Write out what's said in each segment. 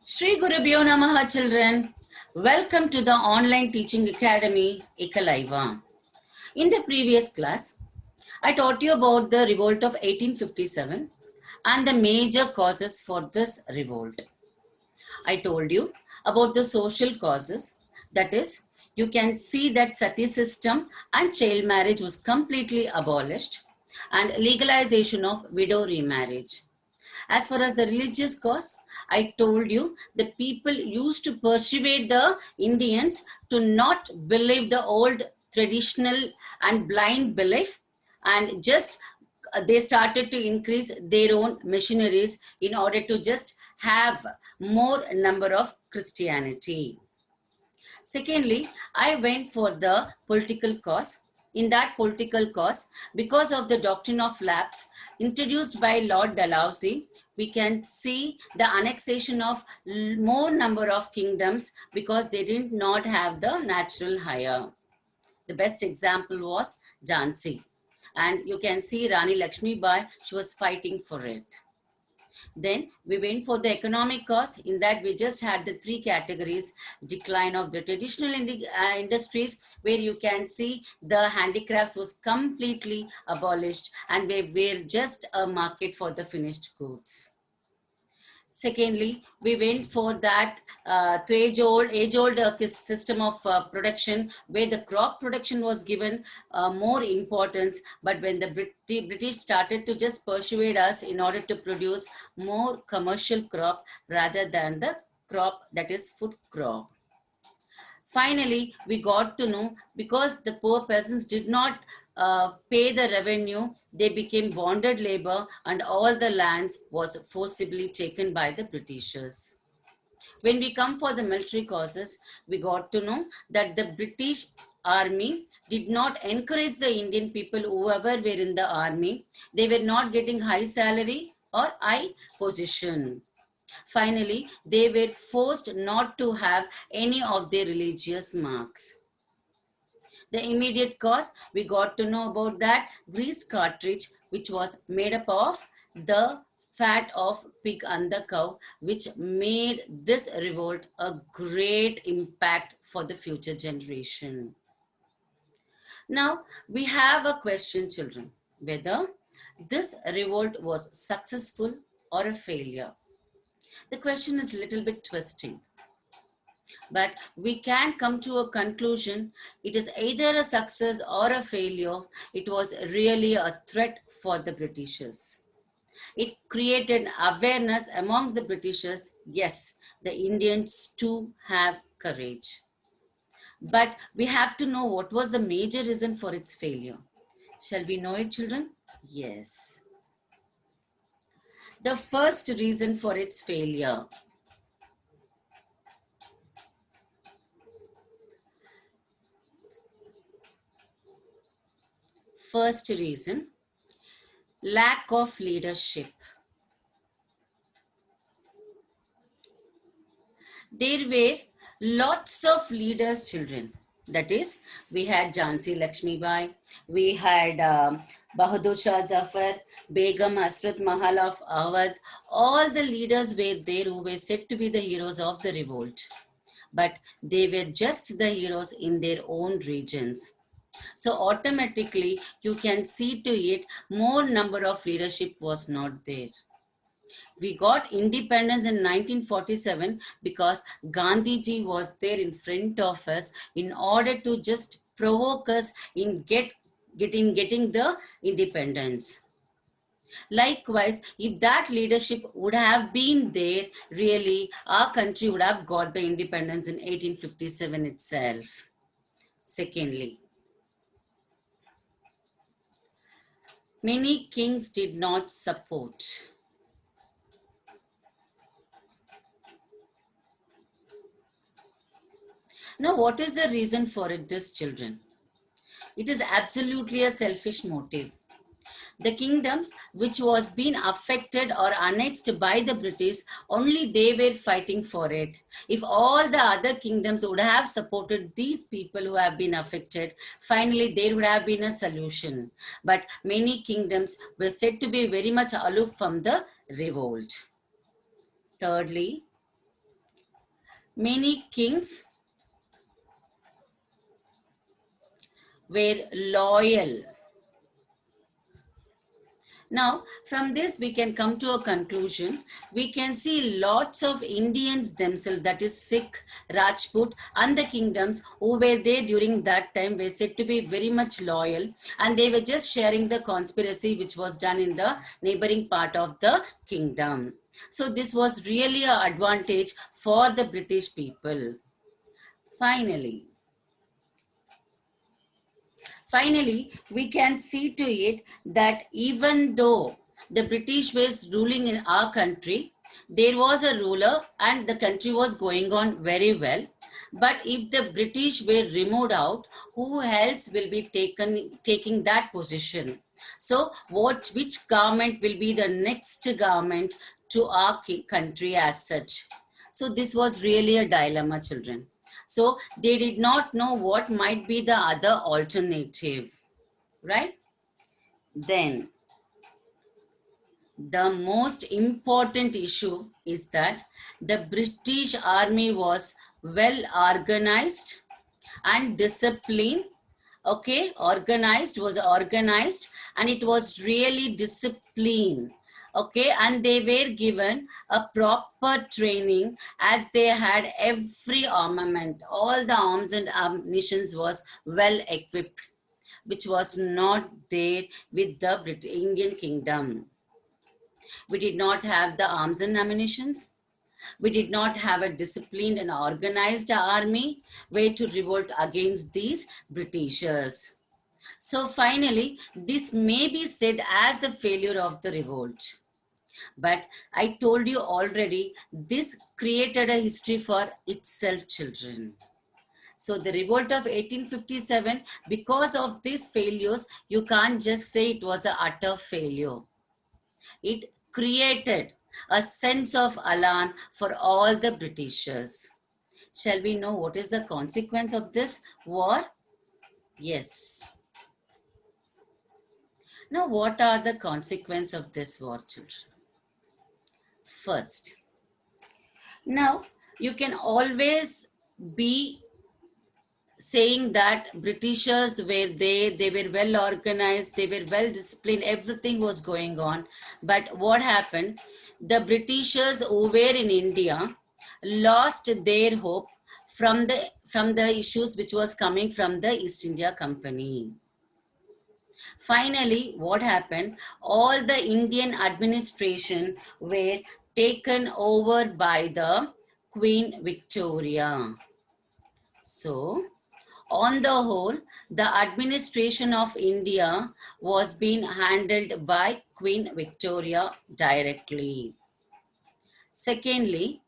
Shri Gurubhyo Namaha children. Welcome to the online teaching academy Ekalaiva. In the previous class, I taught you about the revolt of 1857 and the major causes for this revolt. I told you about the social causes, that is, you can see that sati system and child marriage was completely abolished and legalization of widow remarriage. As far as the religious cause, I told you the people used to persuade the Indians to not believe the old traditional and blind belief, and just they started to increase their own missionaries in order to just have more number of Christianity. Secondly, I went for the political cause. In that political cause, because of the doctrine of lapse introduced by Lord Dalhousie, we can see the annexation of more number of kingdoms because they did not have the natural hire. The best example was Jhansi. And you can see Rani Lakshmi Bai, she was fighting for it. Then we went for the economic cost. In that, we just had the three categories: decline of the traditional industries, where you can see the handicrafts was completely abolished and we were just a market for the finished goods. Secondly, we went for that age-old system of production where the crop production was given more importance. But when the British started to just persuade us in order to produce more commercial crop rather than the crop that is food crop. Finally, we got to know because the poor peasants did not pay the revenue, they became bonded labor and all the lands was forcibly taken by the Britishers. When we come for the military causes, we got to know that the British army did not encourage the Indian people, whoever were in the army. They were not getting high salary or high position. Finally, they were forced not to have any of their religious marks. The immediate cause, we got to know about that grease cartridge, which was made up of the fat of pig and the cow, which made this revolt a great impact for the future generation. Now, we have a question, children, whether this revolt was successful or a failure. The question is a little bit twisting, but we can come to a conclusion. It is either a success or a failure. It was really a threat for the Britishers. It created awareness amongst the Britishers. Yes, the Indians too have courage. But we have to know what was the major reason for its failure. Shall we know it, children? Yes. The first reason for its failure. First reason, lack of leadership. There were lots of leaders, children. That is, we had Jhansi Lakshmi Bai, we had Bahadur Shah Zafar, Begum Hasrat Mahal of Awadh. All the leaders were there who were said to be the heroes of the revolt. But they were just the heroes in their own regions. So automatically, you can see to it, more number of leadership was not there. We got independence in 1947 because Gandhiji was there in front of us in order to just provoke us in getting the independence. Likewise, if that leadership would have been there, really, our country would have got the independence in 1857 itself. Secondly, many kings did not support. Now, what is the reason for it, this, children? It is absolutely a selfish motive. The kingdoms which was being affected or annexed by the British, only they were fighting for it. If all the other kingdoms would have supported these people who have been affected, finally there would have been a solution. But many kingdoms were said to be very much aloof from the revolt. Thirdly, Many kings were loyal. Now, from this, we can come to a conclusion. We can see lots of Indians themselves, that is Sikh, Rajput, and the kingdoms who were there during that time were said to be very much loyal, and they were just sharing the conspiracy which was done in the neighboring part of the kingdom. So, this was really an advantage for the British people. Finally, we can see to it that even though the British was ruling in our country, there was a ruler and the country was going on very well. But if the British were removed out, who else will be taking that position? So, which government will be the next government to our country as such? So, this was really a dilemma, children. So they did not know what might be the other alternative, right? Then the most important issue is that the British army was well organized and disciplined. Okay, organized and it was really disciplined. Okay, and they were given a proper training as they had every armament, all the arms and ammunitions was well equipped, which was not there with the Indian kingdom. We did not have the arms and ammunitions. We did not have a disciplined and organized army way to revolt against these Britishers. So finally, this may be said as the failure of the revolt. But I told you already, this created a history for itself, children. So the revolt of 1857, because of these failures, you can't just say it was an utter failure. It created a sense of alarm for all the Britishers. Shall we know what is the consequence of this war? Yes. Now, what are the consequences of this war, children? First, now you can always be saying that Britishers were there, they were well organized, they were well disciplined, everything was going on. But what happened? The Britishers who were in India lost their hope from the issues which was coming from the East India Company. Finally, what happened? All the Indian administration were taken over by the Queen Victoria. So, on the whole, the administration of India was being handled by Queen Victoria directly. Secondly,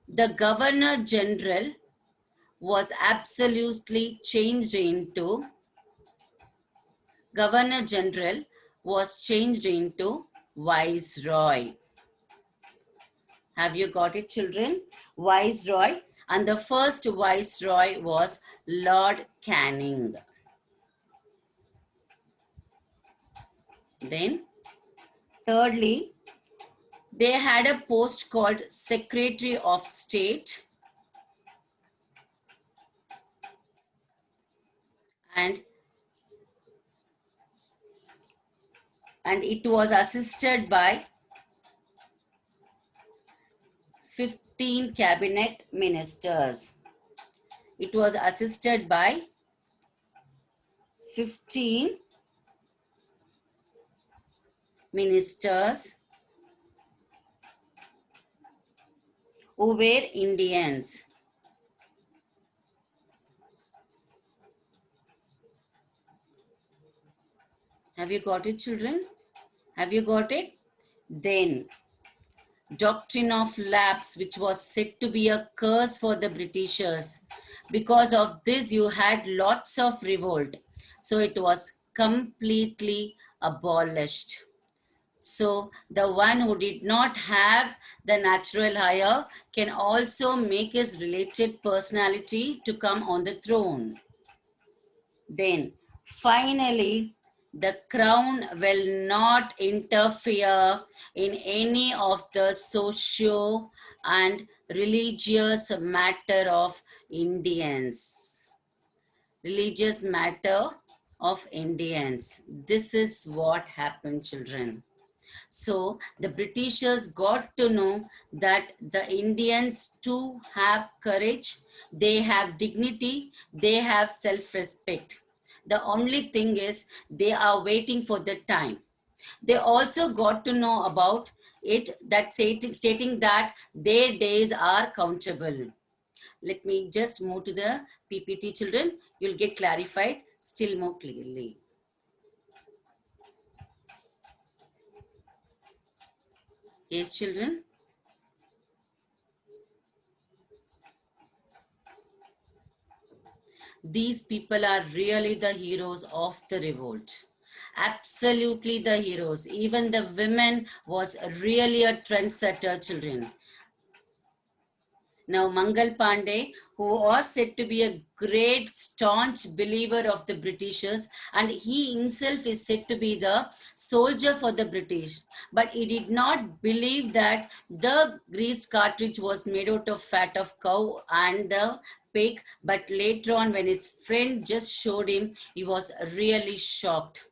the Governor General was absolutely changed into Viceroy. Have you got it, children? Viceroy. And the first Viceroy was Lord Canning. Then, thirdly, they had a post called Secretary of State, and it was assisted by 15 cabinet ministers. It was assisted by 15 ministers who were Indians. Have you got it, children? Have you got it? Then, doctrine of lapse, which was said to be a curse for the Britishers. Because of this, you had lots of revolt. So it was completely abolished. So the one who did not have the natural hire can also make his related personality to come on the throne. Then finally, the crown will not interfere in any of the socio and religious matter of Indians. Religious matter of Indians. This is what happened, children. So the Britishers got to know that the Indians too have courage, they have dignity, they have self-respect. The only thing is they are waiting for the time. They also got to know about it that stating that their days are countable. Let me just move to the PPT, children. You'll get clarified still more clearly. Yes, children. These people are really the heroes of the revolt. Absolutely the heroes. Even the women was really a trendsetter, children. Now, Mangal Pandey, who was said to be a great staunch believer of the Britishers, and he himself is said to be the soldier for the British, but he did not believe that the greased cartridge was made out of fat of cow and the pig, but later on when his friend just showed him, he was really shocked.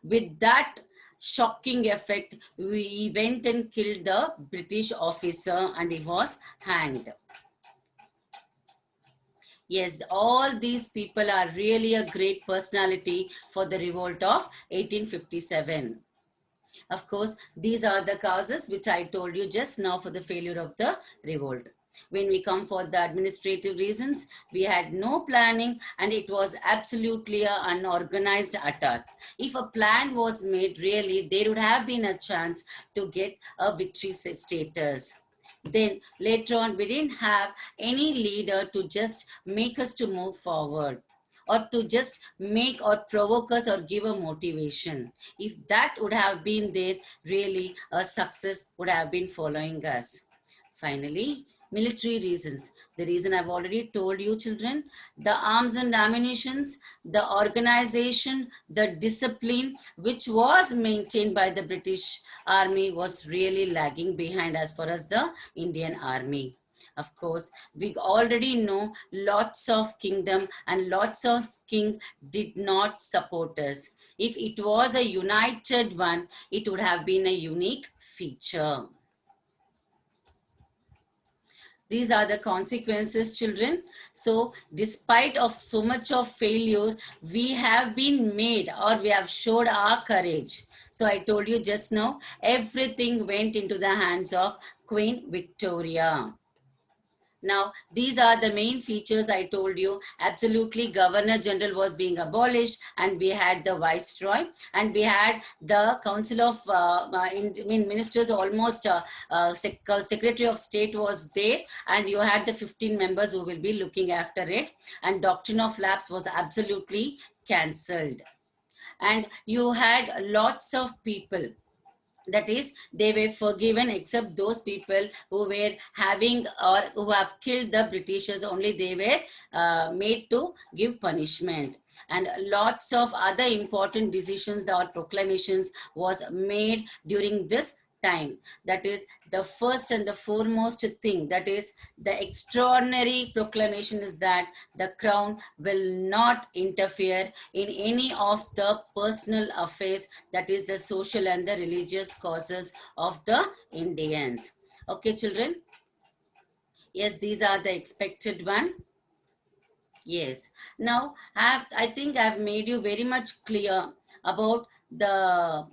With that shocking effect, we went and killed the British officer and he was hanged. Yes, all these people are really a great personality for the revolt of 1857. Of course, these are the causes which I told you just now for the failure of the revolt. When we come for the administrative reasons, we had no planning and it was absolutely an unorganized attack. If a plan was made, really, there would have been a chance to get a victory status. Then later on, we didn't have any leader to just make us to move forward or to just make or provoke us or give a motivation. If that would have been there, really a success would have been following us. Finally, military reasons. The reason I've already told you, children, the arms and ammunitions, the organization, the discipline which was maintained by the British Army was really lagging behind as far as the Indian Army. Of course, we already know lots of kingdom and lots of king did not support us. If it was a united one, it would have been a unique feature. These are the consequences, children. So despite of so much of failure, we have been made or we have showed our courage. So I told you just now, everything went into the hands of Queen Victoria. Now, these are the main features I told you. Absolutely, Governor General was being abolished, and we had the Viceroy, and we had the Council of Ministers, almost Secretary of State was there, and you had the 15 members who will be looking after it, and Doctrine of Lapse was absolutely cancelled. And you had lots of people, that is they were forgiven except those people who were having or who have killed the Britishers, only they were made to give punishment. And lots of other important decisions or proclamations was made during this time. That is the first and the foremost thing, that is the extraordinary proclamation, is that the crown will not interfere in any of the personal affairs, that is the social and the religious causes of the Indians. Okay, children. Yes, these are the expected one. Yes. Now, I think I've made you very much clear about the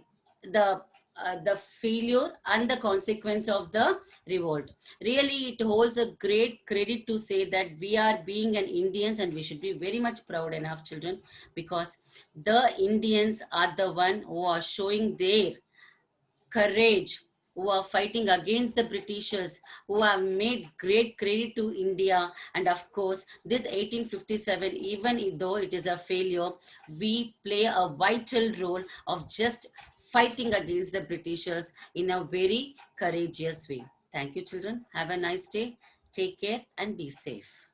failure and the consequence of the revolt. Really, it holds a great credit to say that we are being an Indians and we should be very much proud enough, children, because the Indians are the one who are showing their courage, who are fighting against the Britishers, who have made great credit to India. And of course, this 1857, even though it is a failure, we play a vital role of just fighting against the Britishers in a very courageous way. Thank you, children. Have a nice day. Take care and be safe.